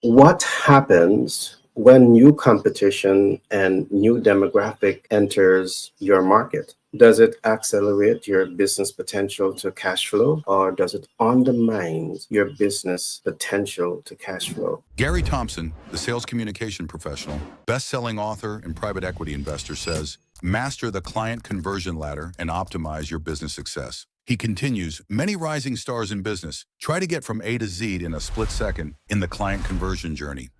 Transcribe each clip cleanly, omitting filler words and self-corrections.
What happens when new competition and new demographic enters your market? Does it accelerate your business potential to cash flow, or does it undermine your business potential to cash flow? Gary Thompson, the sales communication professional, best-selling author and private equity investor, says, master the client conversion ladder and optimize your business success. He continues, many rising stars in business try to get from A to Z in a split second in the client conversion journey.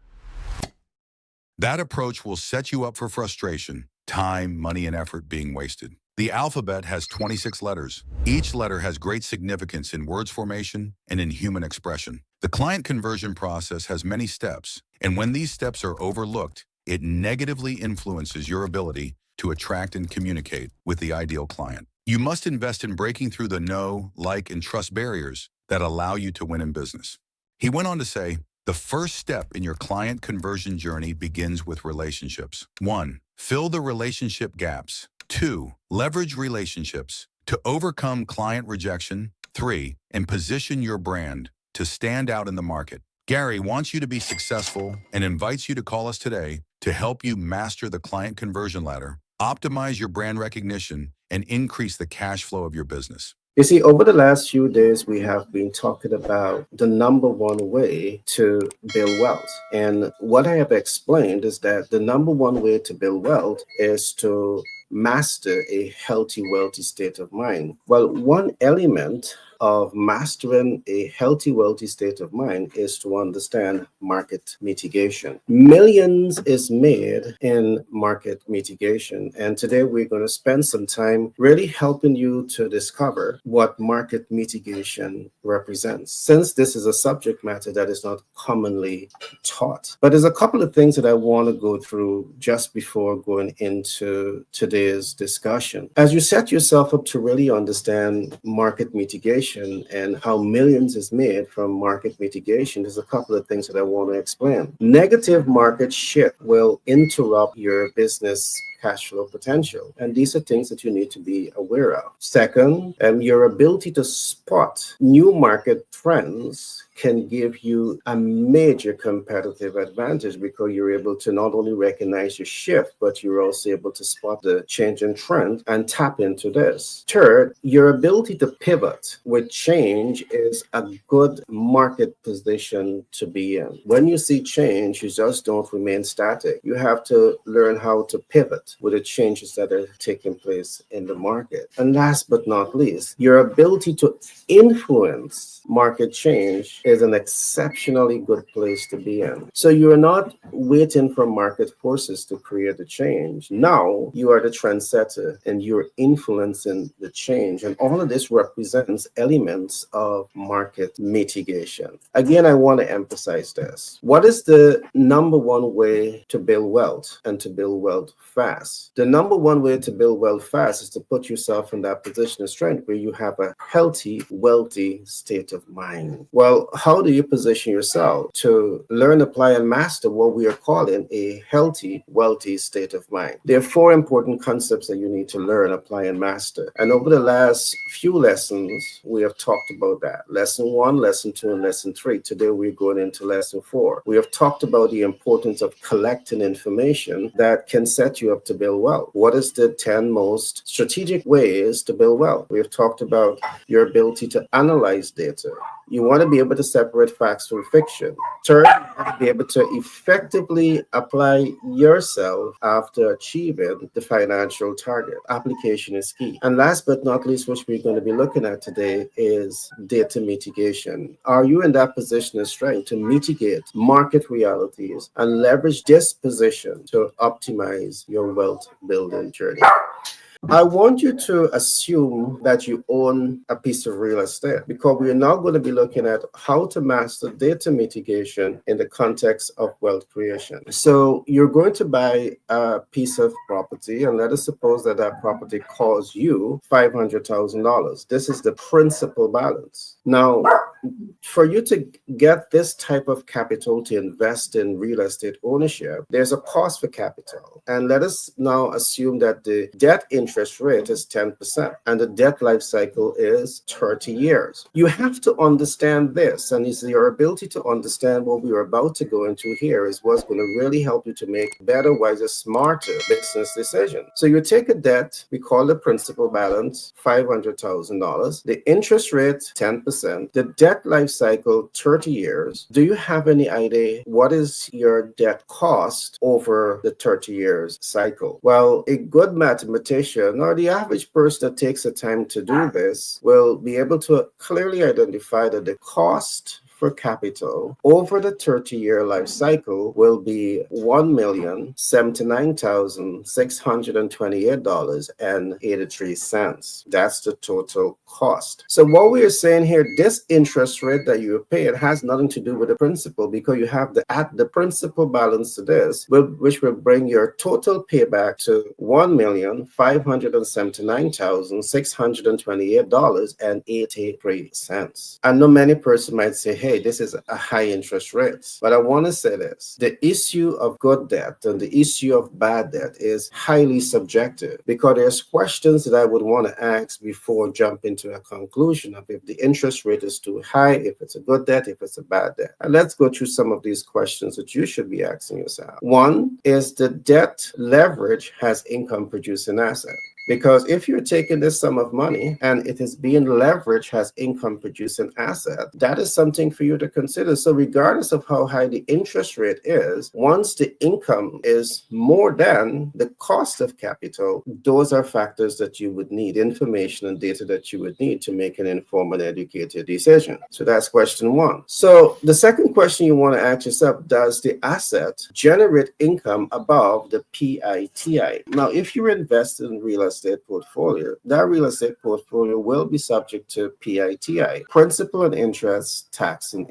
That approach will set you up for frustration, time, money, and effort being wasted. The alphabet has 26 letters. Each letter has great significance in words formation and in human expression. The client conversion process has many steps, and when these steps are overlooked, it negatively influences your ability to attract and communicate with the ideal client. You must invest in breaking through the know, like, and trust barriers that allow you to win in business. He went on to say, the first step in your client conversion journey begins with relationships. 1. Fill the relationship gaps. 2. Leverage relationships to overcome client rejection. 3. And position your brand to stand out in the market. Gary wants you to be successful and invites you to call us today to help you master the client conversion ladder, optimize your brand recognition, and increase the cash flow of your business. You see, over the last few days, we have been talking about the number one way to build wealth. And what I have explained is that the number one way to build wealth is to master a healthy, wealthy state of mind. Well, one element of mastering a healthy, wealthy state of mind is to understand market mitigation. Millions is made in market mitigation. And today we're going to spend some time really helping you to discover what market mitigation represents, since this is a subject matter that is not commonly taught. But there's a couple of things that I want to go through just before going into today's discussion. As you set yourself up to really understand market mitigation, and how millions is made from market mitigation, there's a couple of things that I want to explain. Negative market shift will interrupt your business cash flow potential. And these are things that you need to be aware of. Second, your ability to spot new market trends can give you a major competitive advantage, because you're able to not only recognize your shift, but you're also able to spot the change in trend and tap into this. Third, your ability to pivot with change is a good market position to be in. When you see change, you just don't remain static. You have to learn how to pivot with the changes that are taking place in the market. And last but not least, your ability to influence market change is an exceptionally good place to be in. So you're not waiting for market forces to create a change. Now you are the trendsetter and you're influencing the change. And all of this represents elements of market mitigation. Again, I want to emphasize this. What is the number one way to build wealth and to build wealth fast? The number one way to build wealth fast is to put yourself in that position of strength where you have a healthy, wealthy state of mind. Well, how do you position yourself to learn, apply, and master what we are calling a healthy, wealthy state of mind? There are four important concepts that you need to learn, apply, and master. And over the last few lessons, we have talked about that. Lesson 1, Lesson 2, and Lesson 3. Today, we're going into Lesson 4. We have talked about the importance of collecting information that can set you up to build wealth. What is the 10 most strategic ways to build wealth? We have talked about your ability to analyze data. You want to be able to separate facts from fiction. Third, you want to be able to effectively apply yourself after achieving the financial target. Application is key. And last but not least, which we're going to be looking at today, is data mitigation. Are you in that position of strength to mitigate market realities and leverage this position to optimize your wealth building journey? I want you to assume that you own a piece of real estate, because we are now going to be looking at how to master data mitigation in the context of wealth creation. So you're going to buy a piece of property, and let us suppose that that property costs you $500,000. This is the principal balance. Now, for you to get this type of capital to invest in real estate ownership, there's a cost for capital. And let us now assume that the debt interest interest rate is 10% and the debt life cycle is 30 years. You have to understand this, and it's your ability to understand what we are about to go into here is what's going to really help you to make better, wiser, smarter business decisions. So you take a debt, we call the principal balance $500,000, the interest rate 10%, the debt life cycle 30 years. Do you have any idea what is your debt cost over the 30 years cycle? Well, a good mathematician or the average person that takes the time to do this will be able to clearly identify that the cost for capital over the 30-year life cycle will be $1,079,628.83. That's the total cost. So what we are saying here, this interest rate that you pay, it has nothing to do with the principal, because you have the principal balance to this, which will bring your total payback to $1,579,628.83. I know many persons might say, hey, this is a high interest rate. But I want to say this. The issue of good debt and the issue of bad debt is highly subjective, because there's questions that I would want to ask before jumping to a conclusion of if the interest rate is too high, if it's a good debt, if it's a bad debt. And let's go through some of these questions that you should be asking yourself. One is, the debt leverage has income producing asset. Because if you're taking this sum of money and it is being leveraged as income producing asset, that is something for you to consider. So regardless of how high the interest rate is, once the income is more than the cost of capital, those are factors that you would need, information and data that you would need to make an informed and educated decision. So that's question one. So the second question you want to ask yourself, does the asset generate income above the PITI? Now, if you're invested in real estate portfolio, that real estate portfolio will be subject to PITI, principal and interest, tax and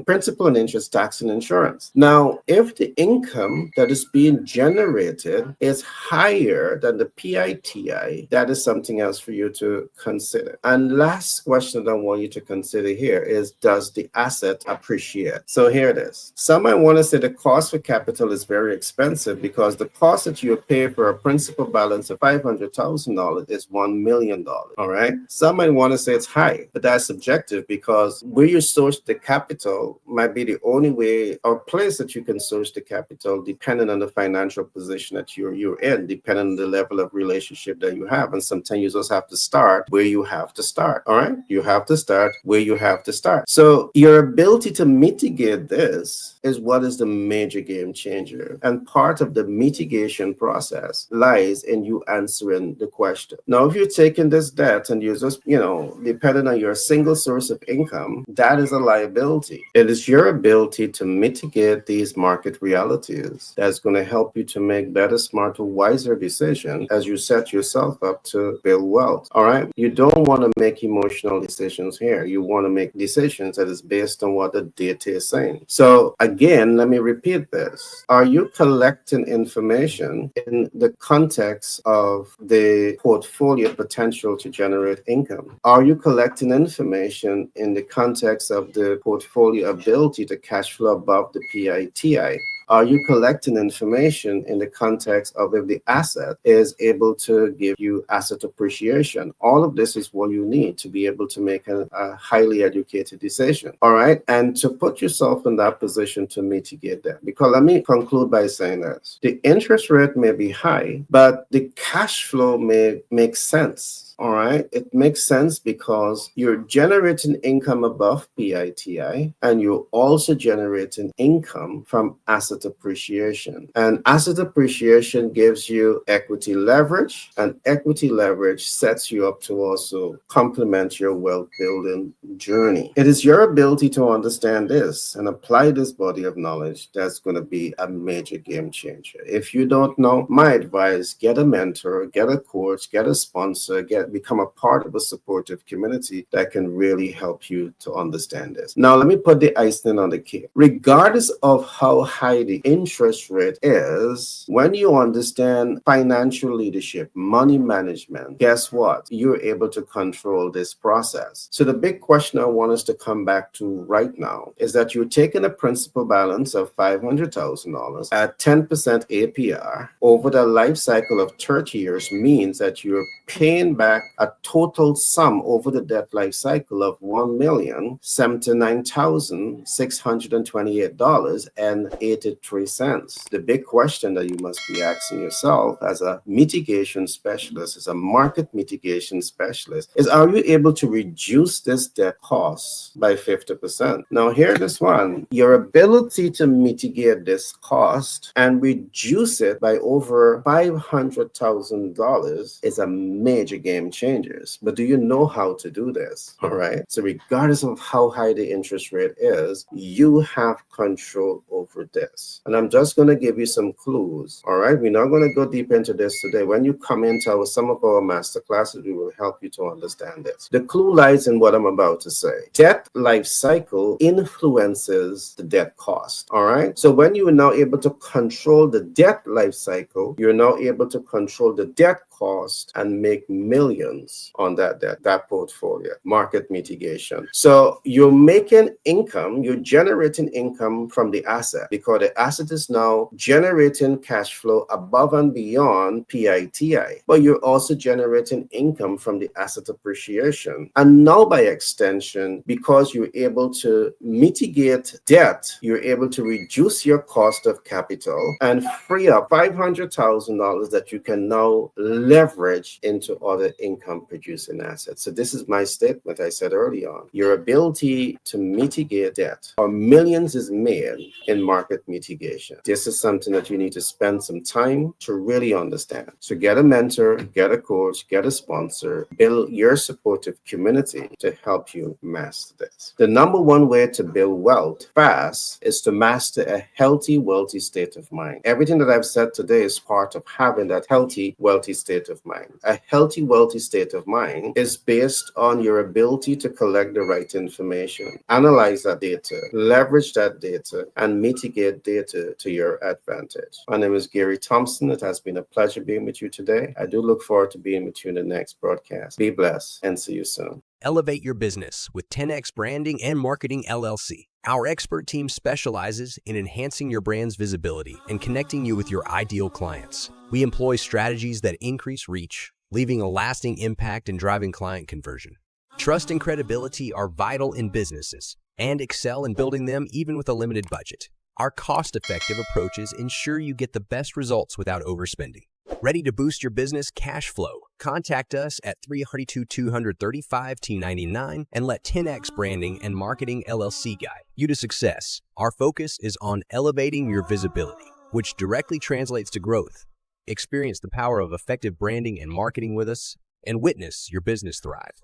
principal and interest, tax and insurance. Now, if the income that is being generated is higher than the PITI, that is something else for you to consider. And last question that I want you to consider here is, does the asset appreciate? So here it is. Some might want to say the cost for capital is very expensive, because the cost that you pay for a principal balance of $500,000 is $1 million. All right. Some might want to say it's high, but that's subjective, because where you source the capital might be the only way or place that you can source the capital, depending on the financial position that you're in, depending on the level of relationship that you have. And sometimes you just have to start where you have to start. All right. You have to start where you have to start. So your ability to mitigate this is what is the major game changer. And part of the mitigation process lies in you answering the question. Now, if you're taking this debt and you're just, depending on your single source of income, that is a liability. It is your ability to mitigate these market realities that's going to help you to make better, smarter, wiser decisions as you set yourself up to build wealth. All right. You don't want to make emotional decisions here. You want to make decisions that is based on what the data is saying. So again, let me repeat this. Are you collecting information in the context of the portfolio potential to generate income? Are you collecting information in the context of the portfolio ability to cash flow above the PITI? Are you collecting information in the context of if the asset is able to give you asset appreciation? All of this is what you need to be able to make a highly educated decision. All right. And to put yourself in that position to mitigate that, because let me conclude by saying this. The interest rate may be high, but the cash flow may make sense. All right. It makes sense because you're generating income above PITI and you're also generating income from asset appreciation. And asset appreciation gives you equity leverage, and equity leverage sets you up to also complement your wealth building journey. It is your ability to understand this and apply this body of knowledge that's going to be a major game changer. If you don't know, my advice, get a mentor, get a coach, get a sponsor, become a part of a supportive community that can really help you to understand this. Now, let me put the icing on the cake. Regardless of how high the interest rate is, when you understand financial leadership, money management, guess what? You're able to control this process. So the big question I want us to come back to right now is that you're taking a principal balance of $500,000 at 10% APR over the life cycle of 30 years means that you're paying back a total sum over the debt life cycle of $1,079,628.83. The big question that you must be asking yourself as a mitigation specialist, as a market mitigation specialist, is are you able to reduce this debt cost by 50%? Now, hear this one. Your ability to mitigate this cost and reduce it by over $500,000 is a major game changer. But do you know how to do this? All right. So regardless of how high the interest rate is, you have control over this. And I'm just going to give you some clues. All right. We're not going to go deep into this today. When you come into some of our master classes, we will help you to understand this. The clue lies in what I'm about to say. Debt life cycle influences the debt cost. All right. So when you are now able to control the debt life cycle, you're now able to control the debt cost and make millions on that debt, that portfolio. Market mitigation. So you're making income, you're generating income from the asset because the asset is now generating cash flow above and beyond PITI, but you're also generating income from the asset appreciation. And now by extension, because you're able to mitigate debt, you're able to reduce your cost of capital and free up $500,000 that you can now leverage into other income producing assets. So this is my statement I said early on. Your ability to mitigate debt or millions is made in market mitigation. This is something that you need to spend some time to really understand. So get a mentor, get a coach, get a sponsor, build your supportive community to help you master this. The number one way to build wealth fast is to master a healthy, wealthy state of mind. Everything that I've said today is part of having that healthy, wealthy state of mind. A healthy, wealthy state of mind is based on your ability to collect the right information, analyze that data, leverage that data, and mitigate data to your advantage. My name is Gary Thompson. It has been a pleasure being with you today. I do look forward to being with you in the next broadcast. Be blessed and see you soon. Elevate your business with 10X Branding and Marketing LLC. Our expert team specializes in enhancing your brand's visibility and connecting you with your ideal clients. We employ strategies that increase reach, leaving a lasting impact and driving client conversion. Trust and credibility are vital in businesses and excel in building them even with a limited budget. Our cost-effective approaches ensure you get the best results without overspending. Ready to boost your business cash flow? Contact us at 332-235-T99 and let 10X Branding and Marketing LLC guide you to success. Our focus is on elevating your visibility, which directly translates to growth. Experience the power of effective branding and marketing with us and witness your business thrive.